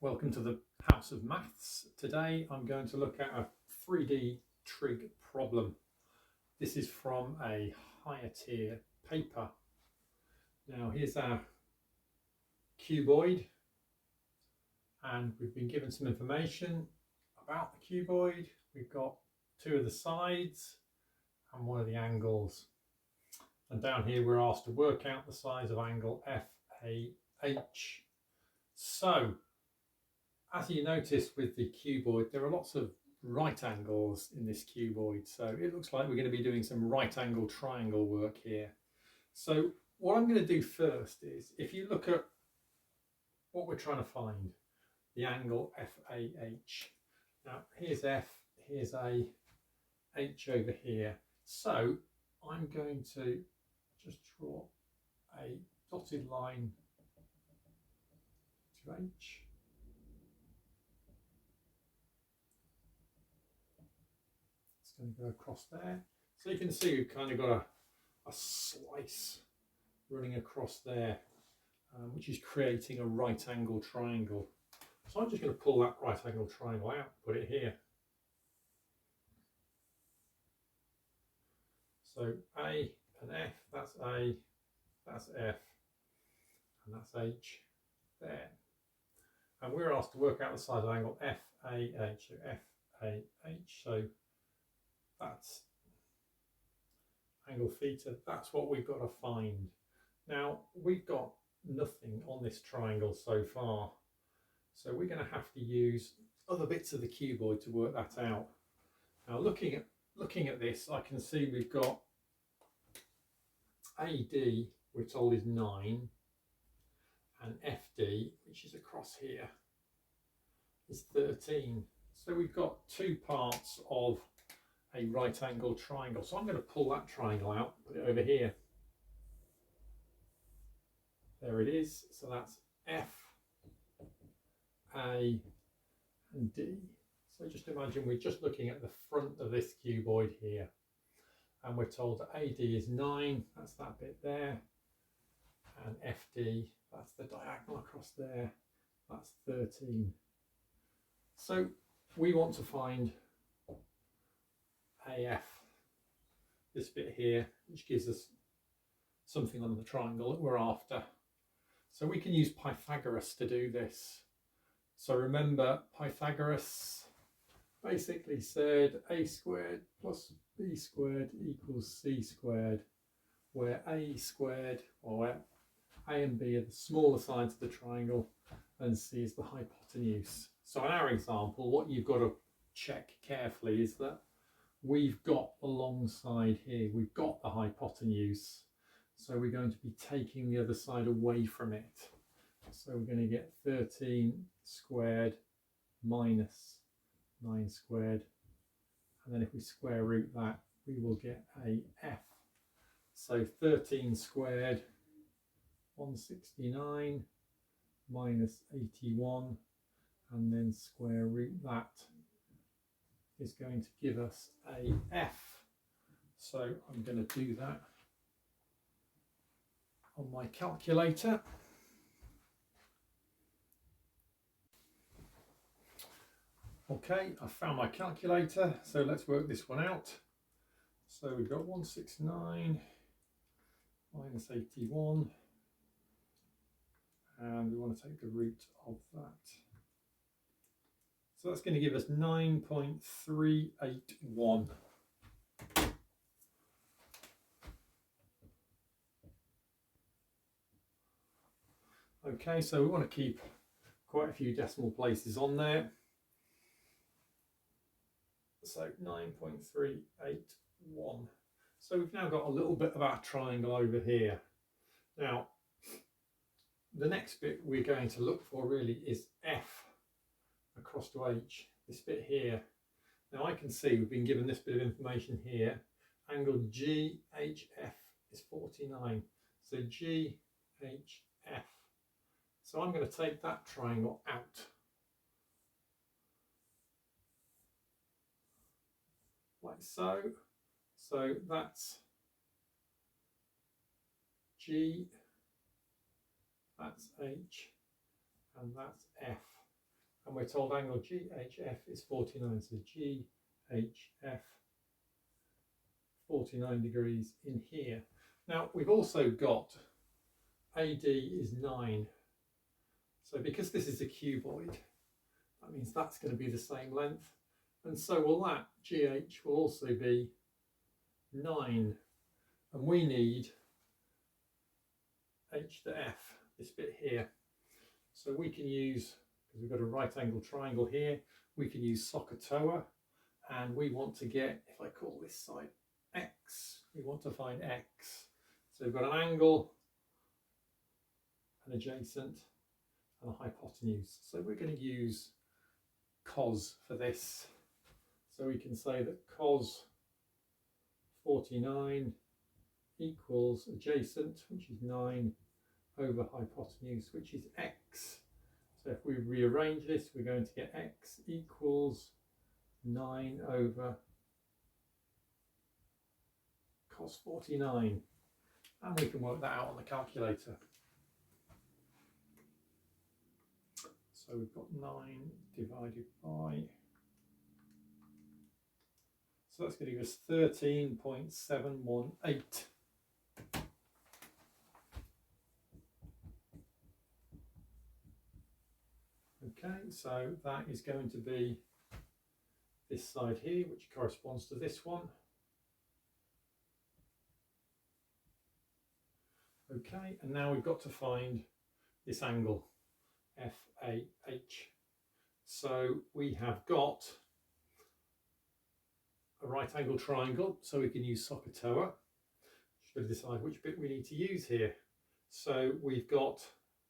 welcome to the House of Maths. Today I'm going to look at a 3D trig problem. This is from a higher tier paper. Now here's our cuboid, and we've been given some information about the cuboid. We've got two of the sides and one of the angles. And down here we're asked to work out the size of angle FAH. So, as you notice with the cuboid, there are lots of right angles in this cuboid. So it looks like we're going to be doing some right angle triangle work here. So what I'm going to do first is, if you look at what we're trying to find, the angle FAH. Now here's F, here's a H over here. So I'm going to just draw a dotted line to H. It's going to go across there. So you can see we've kind of got a slice running across there, which is creating a right angle triangle. So I'm just going to pull that right angle triangle out, put it here. So A and F, that's A, that's F, and that's H there. And we're asked to work out the size of angle FAH, so FAH, so that's angle theta, that's what we've got to find. Now, we've got nothing on this triangle so far, so we're going to have to use other bits of the cuboid to work that out. Now, looking at this, I can see we've got AD, we're told is 9, and FD, which is across here, is 13. So we've got two parts of a right angle triangle. So I'm going to pull that triangle out, put it over here. There it is. So that's F, A, and D. So just imagine we're just looking at the front of this cuboid here. And we're told that AD is 9, that's that bit there. And FD, that's the diagonal across there, that's 13. So we want to find AF, this bit here, which gives us something on the triangle that we're after. So we can use Pythagoras to do this. So remember, Pythagoras basically said a squared plus b squared equals c squared, where a squared, or where a and b are the smaller sides of the triangle and c is the hypotenuse. So in our example, what you've got to check carefully is that we've got the long side here, we've got the hypotenuse, so we're going to be taking the other side away from it. So we're going to get 13 squared minus 9 squared, and then if we square root that, we will get a f. So 13 squared, 169 minus 81, and then square root that is going to give us a f. So I'm going to do that on my calculator. Okay, I found my calculator, so let's work this one out. So we've got 169 minus 81, and we want to take the root of that. So that's going to give us 9.381. Okay, so we want to keep quite a few decimal places on there. So 9.381. So we've now got a little bit of our triangle over here. Now, the next bit we're going to look for really is F across to H, this bit here. Now I can see we've been given this bit of information here. Angle GHF is 49. So GHF. So I'm going to take that triangle out. Like so. So that's G, that's H, and that's F. and we're told angle GHF is 49, so GHF 49 degrees in here. Now we've also got AD is 9, so because this is a cuboid, that means that's going to be the same length, and so will that. GH will also be 9, and we need H to F, this bit here. So we can use, because we've got a right angle triangle here, we can use SOHCAHTOA, and we want to get, if I call this side X, we want to find X. So we've got an angle, an adjacent, and a hypotenuse. So we're going to use cos for this. So we can say that cos 49 equals adjacent, which is 9, over hypotenuse, which is X. So if we rearrange this, we're going to get X equals 9 over cos 49. And we can work that out on the calculator. So we've got 9 divided by, so that's going to give us 13.718. Okay, so that is going to be this side here, which corresponds to this one. Okay, and now we've got to find this angle, FAH. So we have got a right angle triangle, so we can use SOHCAHTOA. Just got to decide which bit we need to use here. So we've got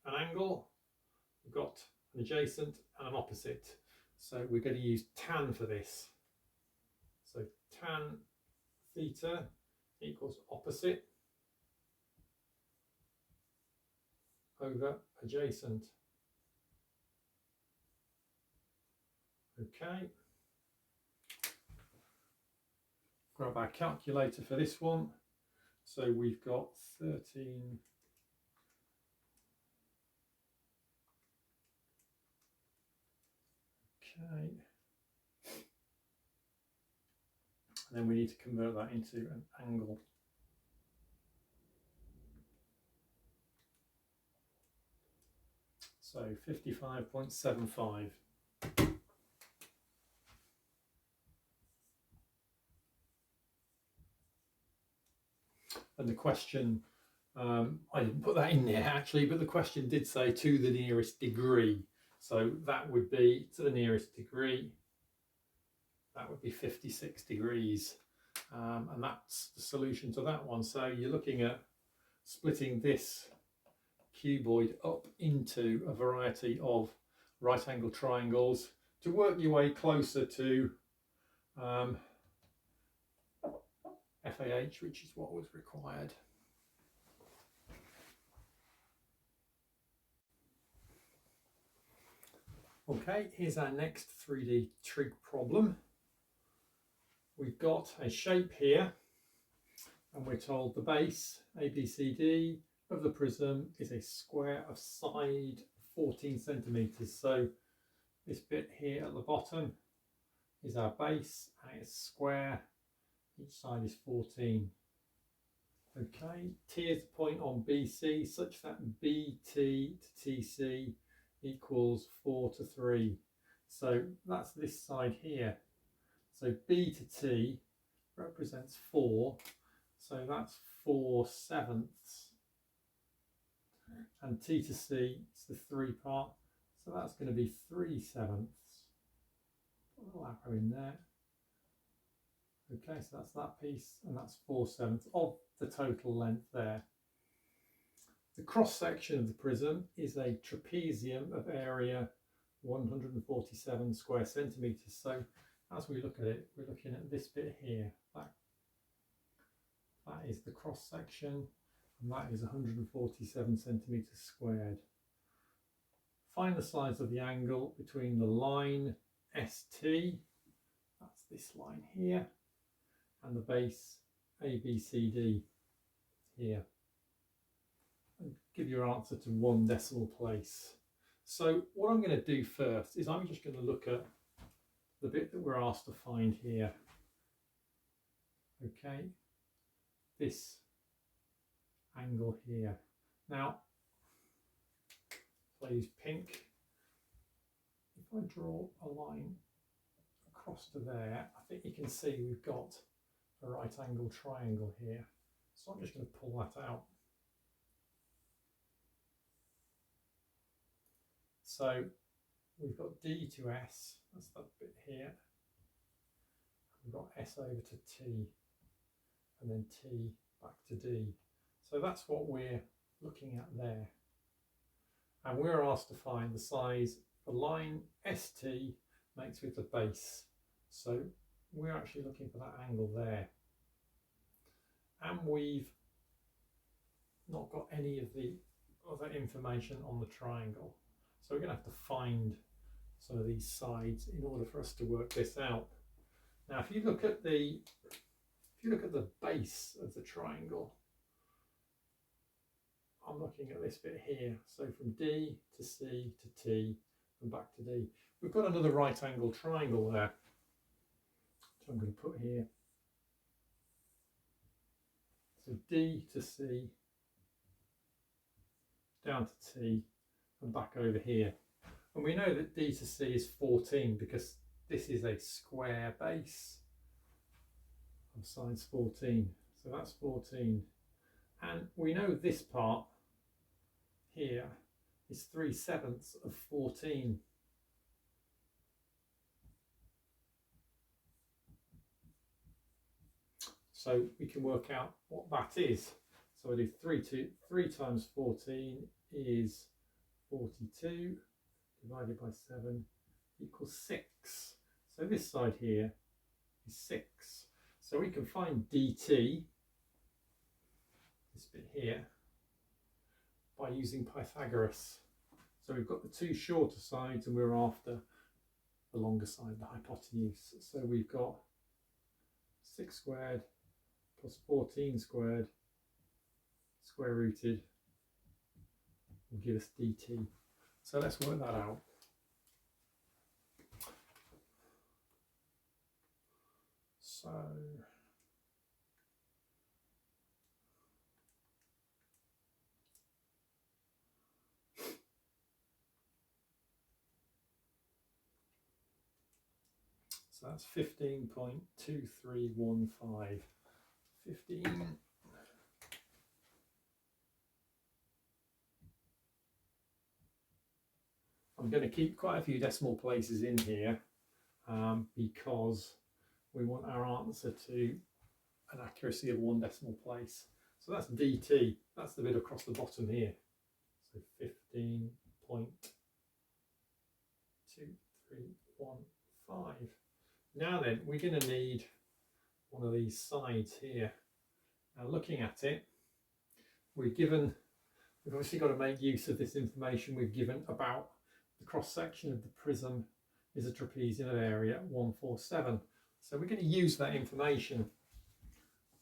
an angle, we've got an adjacent and an opposite. So we're going to use tan for this. So tan theta equals opposite over adjacent. Okay. Grab our calculator for this one. So we've got 13. Okay. And then we need to convert that into an angle. So 55.75. And the question, I didn't put that in there actually, but the question did say to the nearest degree. So that would be to the nearest degree, that would be 56 degrees. And that's the solution to that one. So you're looking at splitting this cuboid up into a variety of right angle triangles to work your way closer to FAH, which is what was required. Okay, here's our next 3D trig problem. We've got a shape here, and we're told the base, ABCD, of the prism is a square of side 14 centimetres. So this bit here at the bottom is our base, and it's square, each side is 14. Okay, T is the point on BC such that BT to TC equals 4 to 3. So that's this side here. So B to T represents 4, so that's 4/7. And T to C is the 3 part, so that's going to be 3/7. Put a little arrow in there. Okay, so that's that piece, and that's 4/7 of the total length there. The cross section of the prism is a trapezium of area 147 square centimetres. So as we look at it, we're looking at this bit here. That is the cross section, and that is 147 centimetres squared. Find the size of the angle between the line ST, that's this line here, and the base ABCD here. And give your answer to 1 decimal place. So what I'm going to do first is I'm just going to look at the bit that we're asked to find here. Okay, this angle here. Now, if I use pink, if I draw a line across to there, I think you can see we've got a right angle triangle here. So I'm just going to pull that out. So we've got D to S, that's that bit here. We've got S over to T, and then T back to D. So that's what we're looking at there. And we're asked to find the size the line ST makes with the base. So we're actually looking for that angle there. And we've not got any of the other information on the triangle. So we're going to have to find some of these sides in order for us to work this out. Now, if you look at the base of the triangle, I'm looking at this bit here. So from D to C to T and back to D. We've got another right angle triangle there. So I'm going to put here. So D to C, down to T and back over here. And we know that D to C is 14 because this is a square base of sides 14. So that's 14. And we know this part here is 3/7 of 14. So we can work out what that is. So I do 3 times 14 is 42 divided by 7 equals 6. So this side here is 6. So we can find dt, this bit here, by using Pythagoras. So we've got the two shorter sides and we're after the longer side, the hypotenuse. So we've got 6 squared plus 14 squared square rooted will give us dt. So let's work that out. So that's 15.2315. 15. I'm going to keep quite a few decimal places in here because we want our answer to an accuracy of 1 decimal place. So that's dt, that's the bit across the bottom here. So 15.2315. Now then, we're going to need one of these sides here. Now looking at it, we've obviously got to make use of this information we've given about the cross section of the prism is a trapezium of area 147. So we're going to use that information.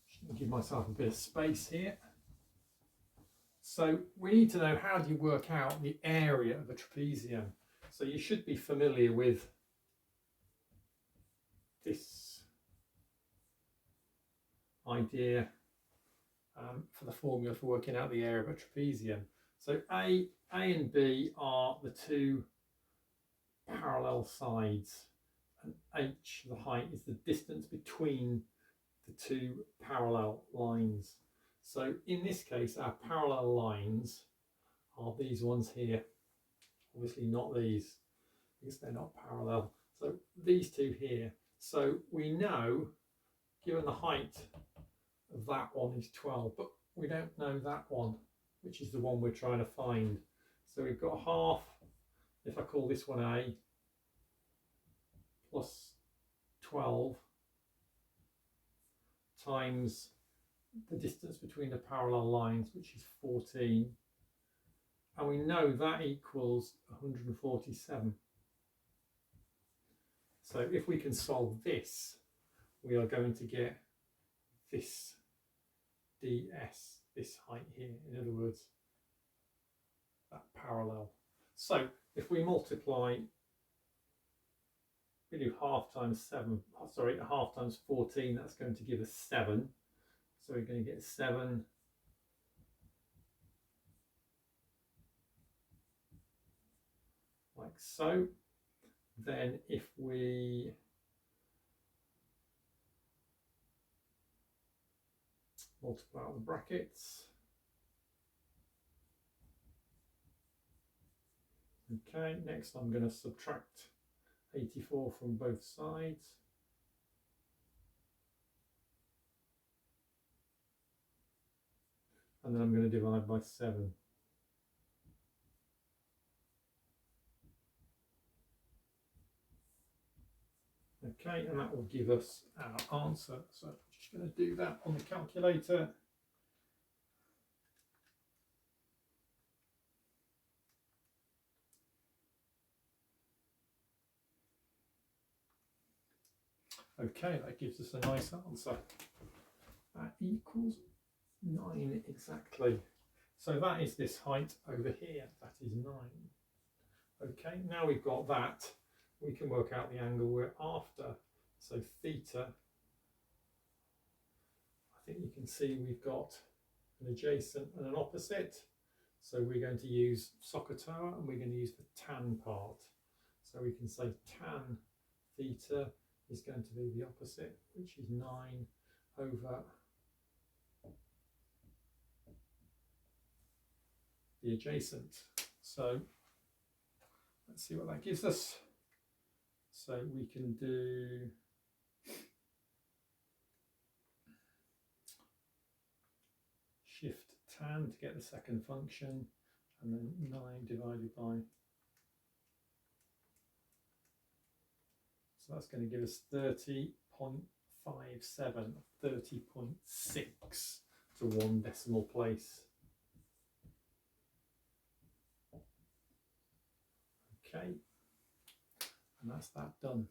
Just going to give myself a bit of space here. So we need to know, how do you work out the area of a trapezium? So you should be familiar with this idea for the formula for working out the area of a trapezium. So A and B are the two parallel sides, and h, the height, is the distance between the two parallel lines. So in this case, our parallel lines are these ones here. Obviously not these, because they're not parallel. So these two here. So we know, given the height of that one is 12, but we don't know that one, which is the one we're trying to find. So we've got half, if I call this one A, plus 12 times the distance between the parallel lines, which is 14. And we know that equals 147. So if we can solve this, we are going to get this ds, this height here, in other words, that parallel. So if we multiply, we do half times 7, sorry, half times 14, that's going to give us 7. So we're going to get 7 like so. Then if we multiply out the brackets, okay, next I'm going to subtract 84 from both sides. And then I'm going to divide by 7. Okay, and that will give us our answer. So I'm just going to do that on the calculator. Okay, that gives us a nice answer. That equals 9 exactly. So that is this height over here. That is 9. Okay, now we've got that, we can work out the angle we're after. So theta, I think you can see we've got an adjacent and an opposite. So we're going to use SOHCAHTOA and we're going to use the tan part. So we can say tan theta is going to be the opposite, which is 9 over the adjacent. So let's see what that gives us. So we can do shift tan to get the second function, and then 9 divided by, so that's going to give us 30.57, 30.6 to 1 decimal place. Okay, and that's that done.